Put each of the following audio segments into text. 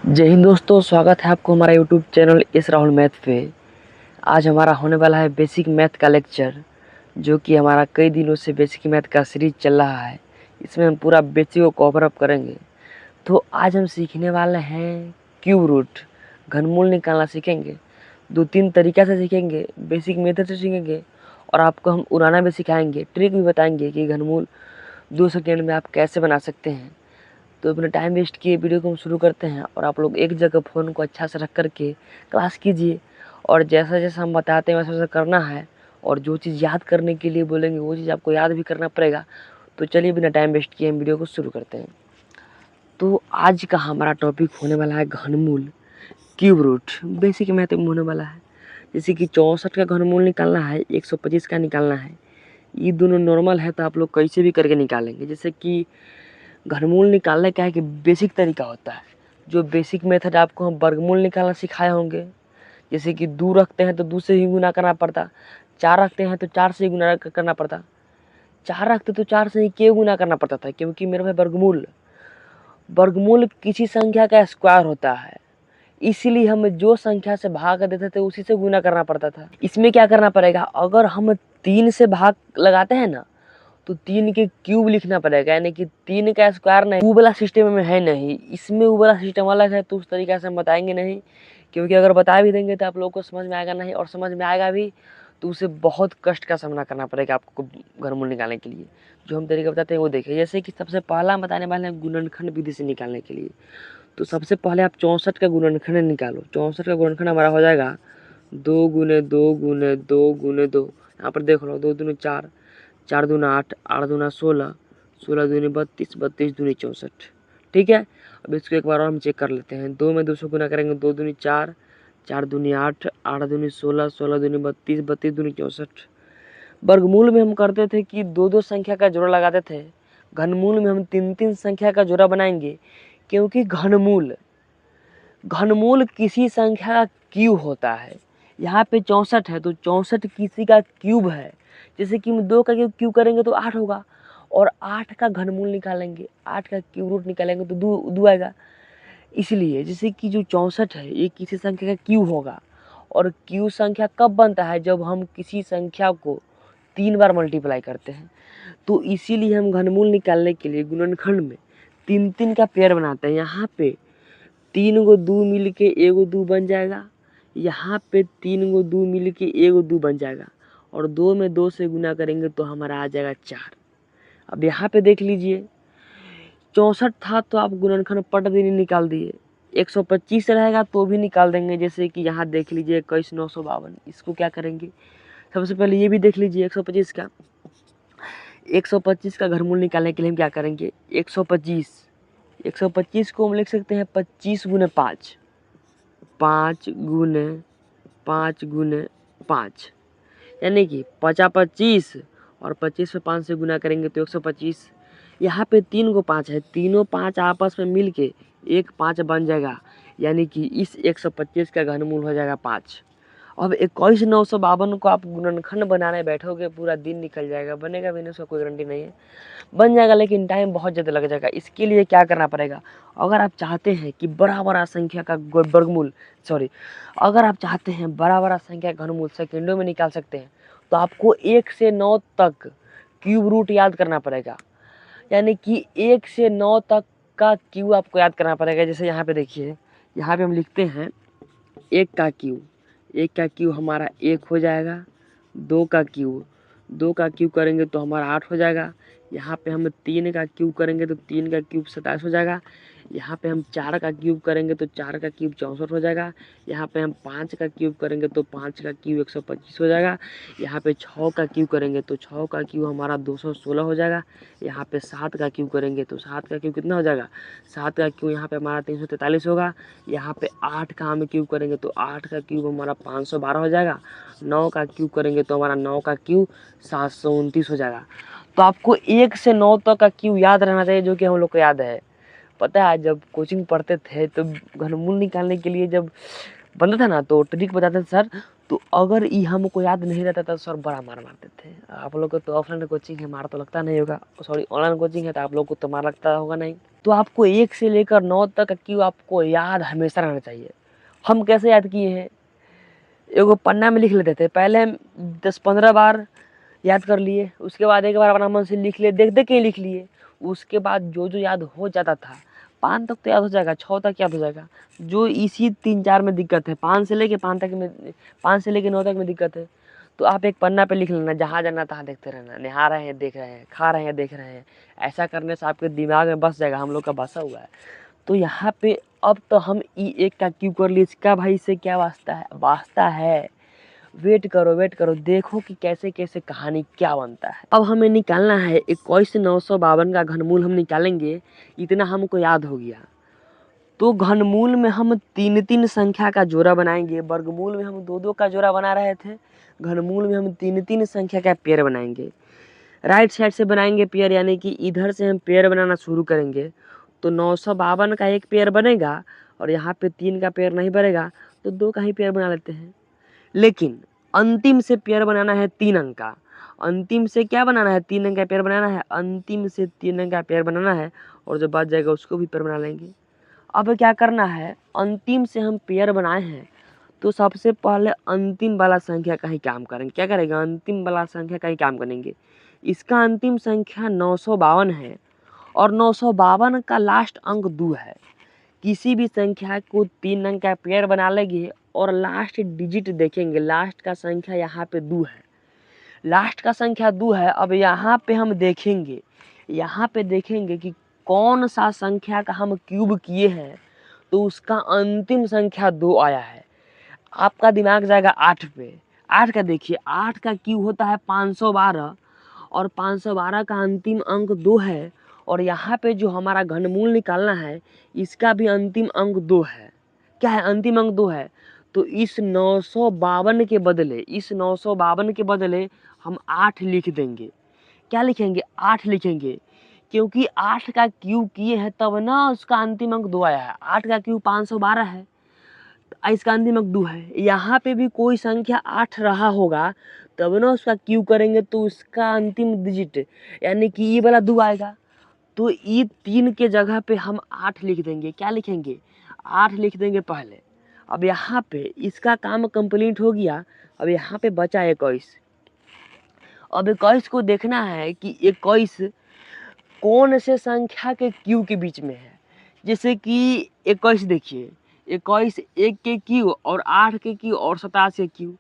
जय हिंद दोस्तों, स्वागत है आपको हमारा YouTube channel S Rahul math पे। आज हमारा होने वाला है बेसिक मैथ का लेक्चर, जो कि हमारा कई दिनों से बेसिक मैथ का सीरीज चल रहा है। इसमें हम पूरा बेसिक को कवर अप करेंगे। तो आज हम सीखने वाले हैं क्यूब रूट, घनमूल निकालना सीखेंगे। 2-3 तरीक़ा से सीखेंगे, बेसिक मेथड से सीखेंगे और आपको हम उड़ाना भी सिखाएंगे, ट्रिक भी बताएंगे कि घनमूल 2 सेकेंड में आप कैसे बना सकते हैं। तो अपना टाइम वेस्ट किए वीडियो को हम शुरू करते हैं और आप लोग एक जगह फ़ोन को अच्छा से रख कर के क्लास कीजिए और जैसा जैसा हम बताते हैं वैसा वैसा करना है। और जो चीज़ याद करने के लिए बोलेंगे वो चीज़ आपको याद भी करना पड़ेगा। तो चलिए बिना टाइम वेस्ट किए हम वीडियो को शुरू करते हैं। तो आज का हमारा टॉपिक होने वाला है घनमूल, क्यूब रूट, बेसिक मैथ में होने वाला है। जैसे कि 64 का घनमूल निकालना है, 125 का निकालना है। ये दोनों नॉर्मल है तो आप लोग कैसे भी करके निकालेंगे। जैसे कि घनमूल निकालने का है कि बेसिक तरीका होता है। जो बेसिक मेथड आपको हम वर्गमूल निकालना सिखाए होंगे। जैसे कि 2 रखते हैं तो 2 से ही गुना करना पड़ता, 4 रखते हैं तो 4 से ही गुना करना पड़ता, 4 रखते तो 4 से ही क्यों गुना करना पड़ता था, क्योंकि मेरे भाई वर्गमूल किसी संख्या का स्क्वायर होता है। इसीलिए हम जो संख्या से भाग देते थे उसी से गुना करना पड़ता था। इसमें क्या करना पड़ेगा, अगर हम 3 से भाग लगाते हैं ना तो 3 के क्यूब लिखना पड़ेगा, यानी कि 3 का स्क्वायर नहीं। वो वाला सिस्टम में है नहीं, इसमें वो वाला सिस्टम अलग है। तो उस तरीके से हम बताएंगे नहीं, क्योंकि अगर बता भी देंगे तो आप लोगों को समझ में आएगा नहीं, और समझ में आएगा भी तो उसे बहुत कष्ट का सामना करना पड़ेगा आपको घनमूल निकालने के लिए। जो हम तरीका बताते हैं वो देखिए। जैसे कि सबसे पहला हम बताने वाले हैं गुणनखंड विधि से निकालने के लिए। तो सबसे पहले आप 64 का गुणनखंड निकालो। 64 का गुणनखंड हमारा हो जाएगा 2 गुने 2 गुने 2 गुने 2। यहाँ पर देख लो, 2 दूनी 4, 4 दूना 8, 8 दूना 16, 16 दूनी 32, 32 दूनी 64। ठीक है। अब इसको एक बार और हम चेक कर लेते हैं। 2 में 2 से गुना करेंगे, 2 दूनी 4, 4 दूनी 8, 8 दूनी 16, 16 दूनी 32, 32 दूनी 64। वर्गमूल में हम करते थे कि 2-2 संख्या का जोड़ा लगाते थे। घनमूल में हम 3-3 संख्या का जोड़ा बनाएंगे, क्योंकि घनमूल किसी संख्या का क्यूब होता है। यहाँ पे 64 है तो 64 किसी का क्यूब है। जैसे कि हम 2 का क्यूब करेंगे तो 8 होगा, और 8 का घनमूल निकालेंगे, 8 का क्यूब रूट निकालेंगे तो 2 आएगा। इसलिए जैसे कि जो 64 है ये किसी संख्या का क्यूब होगा। और क्यूब संख्या कब बनता है, जब हम किसी संख्या को 3 बार मल्टीप्लाई करते हैं। तो इसीलिए हम घनमूल निकालने के लिए गुणनखंड में 3-3 का पेयर बनाते हैं। यहाँ पे 3 गो 2 मिल के एगो 2 बन जाएगा, यहाँ पे 3 गो 2 मिल के एगो 2 बन जाएगा, और 2 में 2 से गुना करेंगे तो हमारा आ जाएगा 4। अब यहाँ पे देख लीजिए, 64 था तो आप गुणनखंड पट दिन निकाल दिए। 125 रहेगा तो भी निकाल देंगे। जैसे कि यहाँ देख लीजिए 21,952, इसको क्या करेंगे, सबसे पहले ये भी देख लीजिए 125 का घनमूल निकालने के लिए हम क्या करेंगे, 125 को हम लिख सकते हैं 25 गुने 5, 5 गुने 5 गुने 5, यानी कि 25, और 25 पे 5 से गुना करेंगे तो 125। यहाँ पे 3 को 5 है, तीनों 5 आपस में मिल के एक 5 बन जाएगा, यानी कि इस 125 का घनमूल हो जाएगा 5। अब 21,952 को आप गुणनखंड बनाने बैठोगे पूरा दिन निकल जाएगा, बनेगा भी नहीं, उसका कोई गारंटी नहीं है। बन जाएगा लेकिन टाइम बहुत ज़्यादा लग जाएगा। इसके लिए क्या करना पड़ेगा, अगर आप चाहते हैं कि बड़ा संख्या का वर्गमूल अगर आप चाहते हैं बड़ा संख्या का घनमूल सेकेंडों में निकाल सकते हैं, तो आपको 1 से 9 तक क्यूब रूट याद करना पड़ेगा। यानी कि 1 से 9 तक का क्यूब आपको याद करना पड़ेगा। जैसे यहाँ पे देखिए, यहाँ पे हम लिखते हैं 1 का क्यूब हमारा 1 हो जाएगा। 2 का क्यूब करेंगे तो हमारा 8 हो जाएगा। यहाँ पे हम 3 का क्यूब करेंगे तो 3 का क्यूब 27 हो जाएगा। यहाँ पे हम 4 का क्यूब करेंगे तो 4 का क्यूब 64 हो जाएगा। यहाँ पे हम 5 का क्यूब करेंगे तो 5 का क्यूब 125 हो जाएगा। यहाँ पे 6 का क्यूब करेंगे तो 6 का क्यूब हमारा 216 हो जाएगा। यहाँ पे 7 का क्यूब करेंगे तो 7 का क्यूब कितना हो जाएगा, 7 का क्यूब यहाँ पे हमारा 343 होगा। यहाँ पे 8 का हम क्यूब करेंगे तो 8 का क्यूब हमारा 512 हो जाएगा। 9 का क्यूब करेंगे तो हमारा 9 का क्यूब 729 हो जाएगा। तो आपको 1 से 9 तक का क्यूब याद रहना चाहिए, जो कि हम लोग को याद है। पता है जब कोचिंग पढ़ते थे तो घनमूल निकालने के लिए जब बनता था ना तो ट्रिक बताते थे सर, तो अगर ये हमको याद नहीं रहता तो सर बड़ा मार मारते थे। आप लोग को तो ऑफलाइन कोचिंग है, मार तो लगता नहीं होगा, सॉरी ऑनलाइन कोचिंग है तो आप लोग को तो मार लगता होगा नहीं। तो आपको 1 से लेकर 9 तक क्यों आपको याद हमेशा रहना चाहिए। हम कैसे याद किए हैं, एगो पन्ना में लिख लेते थे, पहले हम 10-15 बार याद कर लिए, उसके बाद एक बार अपना मन से लिख लिए, देख देख के लिख लिए, उसके बाद जो जो याद हो जाता था 5 तक तो याद हो जाएगा, 6 तक याद हो जाएगा। जो इसी 3-4 में दिक्कत है, 5 से लेके 5 तक में, 5 से लेके 9 तक में दिक्कत है, तो आप एक पन्ना पे लिख लेना, जहाँ जाना तहाँ देखते रहना, नहा रहे हैं देख रहे हैं, खा रहे हैं देख रहे हैं। ऐसा करने से आपके दिमाग में बस जाएगा, हम लोग का बसा हुआ है। तो यहाँ पे अब तो हम E1 का क्यों कर लिए, इसका भाई से क्या वास्ता है, वास्ता है। वेट करो देखो कि कैसे कैसे कहानी क्या बनता है। अब हमें निकालना है 21,952 का घनमूल हम निकालेंगे, इतना हमको याद हो गया। तो घनमूल में हम 3-3 संख्या का जोड़ा बनाएंगे, वर्गमूल में हम 2-2 का जोड़ा बना रहे थे, घनमूल में हम 3-3 संख्या का पेयर बनाएंगे। राइट साइड से बनाएंगे पेयर, यानी कि इधर से हम पेयर बनाना शुरू करेंगे। तो 952 का एक पेयर बनेगा और यहाँ पे 3 का पेयर नहीं बनेगा, तो 2 का ही पेयर बना लेते हैं। लेकिन अंतिम से पेयर बनाना है 3 अंक का, अंतिम से क्या बनाना है, 3 अंक का पेयर बनाना है, अंतिम से 3 अंक का पेयर बनाना है, और जो बच जाएगा उसको भी पेयर बना लेंगे। अब क्या करना है, अंतिम से हम पेयर बनाए हैं तो सबसे पहले अंतिम वाला संख्या का ही काम करेंगे। क्या करेंगे, अंतिम वाला संख्या का ही काम करेंगे। इसका अंतिम संख्या 952 है और 952 का लास्ट अंक 2 है। किसी भी संख्या को 3 अंक का पेयर बना लेंगे और लास्ट डिजिट देखेंगे, लास्ट का संख्या यहाँ पे 2 है, लास्ट का संख्या 2 है। अब यहाँ पे हम देखेंगे, यहाँ पे देखेंगे कि कौन सा संख्या का हम क्यूब किए हैं, तो उसका अंतिम संख्या 2 आया है। आपका दिमाग जाएगा 8 पे। 8 का देखिए, 8 का क्यूब होता है 512 और 512 का अंतिम अंक 2 है, और यहाँ पे जो हमारा घनमूल निकालना है इसका भी अंतिम अंक 2 है। क्या है, अंतिम अंक 2 है। तो इस 952 के बदले, इस 952 के बदले हम 8 लिख देंगे। क्या लिखेंगे, 8 लिखेंगे, क्योंकि 8 का क्यूब किए हैं तब ना उसका अंतिम अंक 2 आया है। 8 का क्यूब 512 है, इसका अंतिम अंक 2 है। यहाँ पे भी कोई संख्या 8 रहा होगा तब ना उसका क्यूब करेंगे तो उसका अंतिम डिजिट यानी कि ये वाला 2 आएगा। तो ये 3 के जगह पे हम 8 लिख देंगे। क्या लिखेंगे, 8 लिख देंगे पहले। अब यहाँ पे इसका काम कंप्लीट हो गया। अब यहाँ पे बचा 21। अब 21 को देखना है कि 21 कौन से संख्या के क्यू के बीच में है। जैसे कि 21 देखिए, 21 1 के क्यू और 8 के क्यू और 27 के क्यू।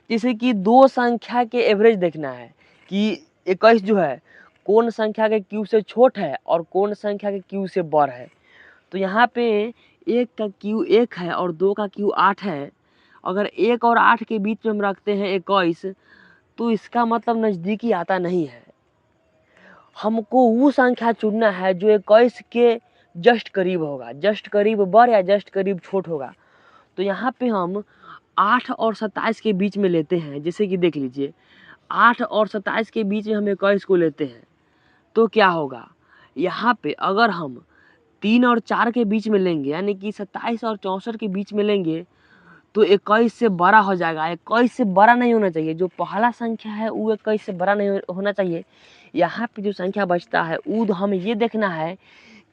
जैसे कि दो संख्या के एवरेज देखना है कि 21 जो है कौन संख्या के क्यू से छोट है और कौन संख्या के क्यू से बड़ है। तो यहाँ पे 1 का क्यू 1 है और 2 का क्यू 8 है। अगर 1 और 8 के बीच में हम रखते हैं 21, तो इसका मतलब नज़दीकी आता नहीं है। हमको वो संख्या चुनना है जो 21 के जस्ट करीब होगा, जस्ट करीब बड़ या जस्ट करीब छोट होगा। तो यहाँ पे हम 8 और 27 के बीच में लेते हैं। जैसे कि देख लीजिए, 8 और 27 के बीच में हम 21 को लेते हैं तो क्या होगा, यहाँ पे अगर हम 3 और 4 के बीच में लेंगे यानी कि 27 और 64 के बीच में लेंगे तो 21 से बड़ा हो जाएगा। 21 से बड़ा नहीं होना चाहिए, जो पहला संख्या है वो 21 से बड़ा नहीं होना चाहिए। यहाँ पे जो संख्या बचता है वो हमें ये देखना है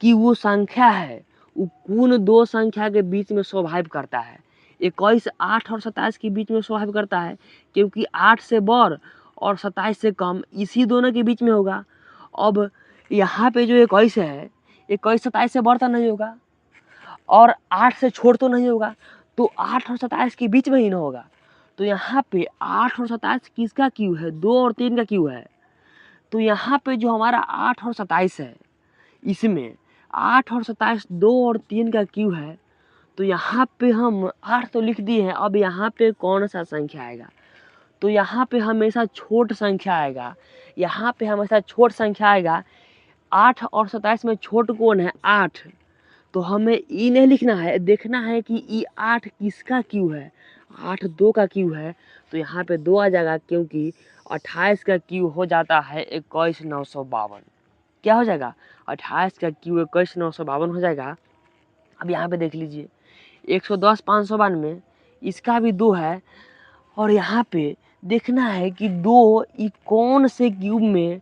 कि वो संख्या है वो कौन दो संख्या के बीच में सर्वाइव करता है। 21 8 और 27 के बीच में सर्वाइव करता है, क्योंकि 8 से बड़ और 27 से कम इसी दोनों के बीच में होगा। अब यहाँ पे जो 21 है, 21 27 से बड़ तो नहीं होगा और 8 से छोट तो नहीं होगा, तो 8 और 27 के बीच में ही ना होगा। तो यहाँ पे 8 और 27 किसका क्यू है, 2 और 3 का क्यू है। तो यहाँ पे जो हमारा 8 और 27 है, इसमें 8 और 27 2 और 3 का क्यू है। तो यहाँ पे हम 8 तो लिख दिए हैं। अब यहाँ पे कौन सा संख्या आएगा, तो यहाँ पे हमेशा छोट संख्या आएगा, यहाँ पे हमेशा छोट संख्या आएगा। 8 और 27 में छोट कौन है, 8। तो हमें ई नहीं लिखना है, देखना है कि ई 8 किसका क्यू है। 8 2 का क्यू है, तो यहाँ पे 2 आ जाएगा, क्योंकि 28 का क्यू हो जाता है 21,952। क्या हो जाएगा, 28 का क्यू 21,952 हो जाएगा। अब यहाँ पे देख लीजिए 110 592, इसका भी 2 है और यहाँ पे देखना है कि दो ई कौन से क्यूब में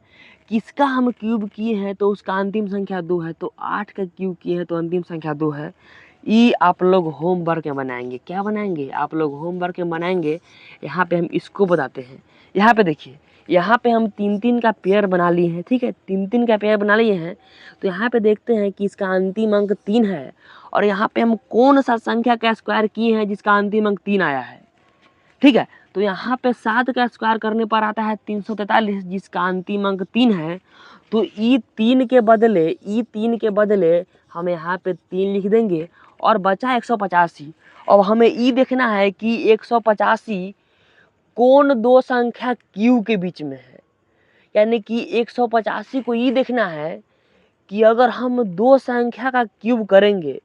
किसका हम क्यूब किए हैं तो उसका अंतिम संख्या 2 है, तो 8 का क्यूब किए हैं तो अंतिम संख्या 2 है। ये आप लोग होमवर्क में बनाएंगे। क्या बनाएंगे आप लोग? होमवर्क में बनाएंगे। यहाँ पे हम इसको बताते हैं। यहाँ पे देखिए, यहाँ पे हम 3-3 का पेयर बना लिए हैं, ठीक है, 3-3 का पेयर बना लिए हैं। तो यहाँ पे देखते हैं कि इसका अंतिम अंक 3 है, और यहाँ पे हम कौन सा संख्या का स्क्वायर किए हैं जिसका अंतिम अंक 3 आया है, ठीक है। तो यहाँ पे 7 का स्क्वायर करने पर आता है 343, जिसका अंतिम अंक 3 है। तो ई 3 के बदले हम यहाँ पे 3 लिख देंगे और बचा 185। अब हमें ई देखना है कि 185 कौन दो संख्या क्यू के बीच में है, यानी कि 185 को ये देखना है कि अगर हम दो संख्या का क्यूब करेंगे,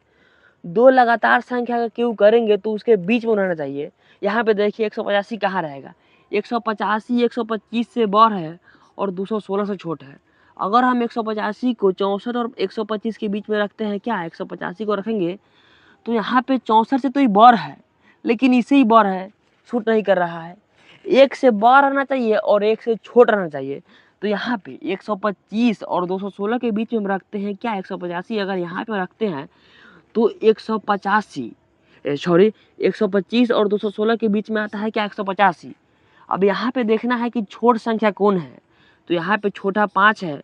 दो लगातार संख्या का क्यूब करेंगे तो उसके बीच में होना चाहिए। यहाँ पे देखिए 185 कहाँ रहेगा? 185 125 से बड़ है और 216 से छोटा है। अगर हम 185 को 64 और 125 के बीच में रखते हैं, क्या 185 को रखेंगे तो यहाँ पे 64 से तो ये बड़ है, लेकिन इसे ही बड़ है, शूट नहीं कर रहा है। एक से बड़ रहना चाहिए और एक से छोटा रहना चाहिए। तो यहाँ पे 125 और 216 के बीच में हम रखते हैं क्या 185। अगर यहाँ पे रखते हैं तो 125 और 216 के बीच में आता है क्या 185। अब यहाँ पे देखना है कि छोट संख्या कौन है, तो यहाँ पे छोटा 5 है,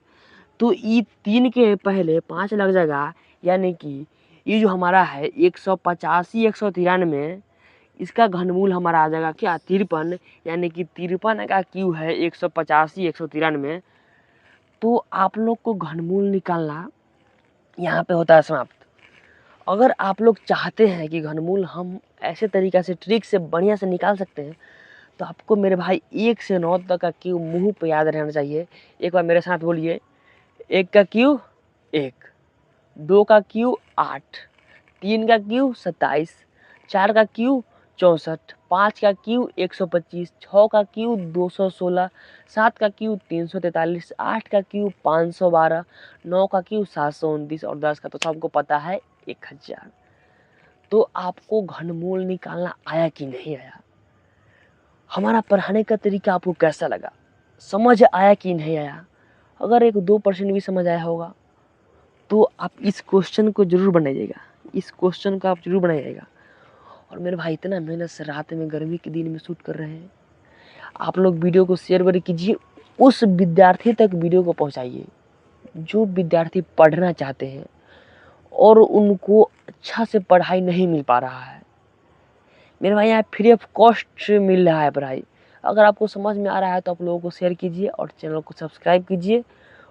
तो ये 3 के पहले 5 लग जाएगा, यानी कि ये जो हमारा है 185 193, इसका घनमूल हमारा आ जाएगा क्या 53, यानी कि 53 का क्यू है 185 193। तो आप लोग को घनमूल निकालना यहाँ पे होता है समाप्त। अगर आप लोग चाहते हैं कि घनमूल हम ऐसे तरीक़े से ट्रिक से बढ़िया से निकाल सकते हैं, तो आपको मेरे भाई 1 से 9 तक का क्यू मुँह पे याद रहना चाहिए। एक बार मेरे साथ बोलिए, 1 का क्यू 1, 2 का क्यू 8, 3 का क्यू 27, 4 का क्यू 64, 5 का क्यू 125, 6 का क्यू 216, 7 का क्यू 343, 8 का क्यू 512, 9 का क्यू 729 और 10 का तो सबको पता है 1000। तो आपको घनमूल निकालना आया कि नहीं आया? हमारा पढ़ाने का तरीका आपको कैसा लगा? समझ आया कि नहीं आया? अगर 1-2% भी समझ आया होगा तो आप इस क्वेश्चन को ज़रूर बनाइएगा, इस क्वेश्चन को आप ज़रूर बनाइएगा। और मेरे भाई इतना मेहनत से रात में गर्मी के दिन में शूट कर रहे हैं, आप लोग वीडियो को शेयर कीजिए, उस विद्यार्थी तक वीडियो को पहुंचाइए जो विद्यार्थी पढ़ना चाहते हैं और उनको अच्छा से पढ़ाई नहीं मिल पा रहा है। मेरे भाई यहाँ फ्री ऑफ कॉस्ट मिल रहा है पढ़ाई। अगर आपको समझ में आ रहा है तो आप लोगों को शेयर कीजिए और चैनल को सब्सक्राइब कीजिए,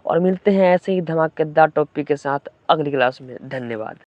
और मिलते हैं ऐसे ही धमाकेदार टॉपिक के साथ अगली क्लास में। धन्यवाद।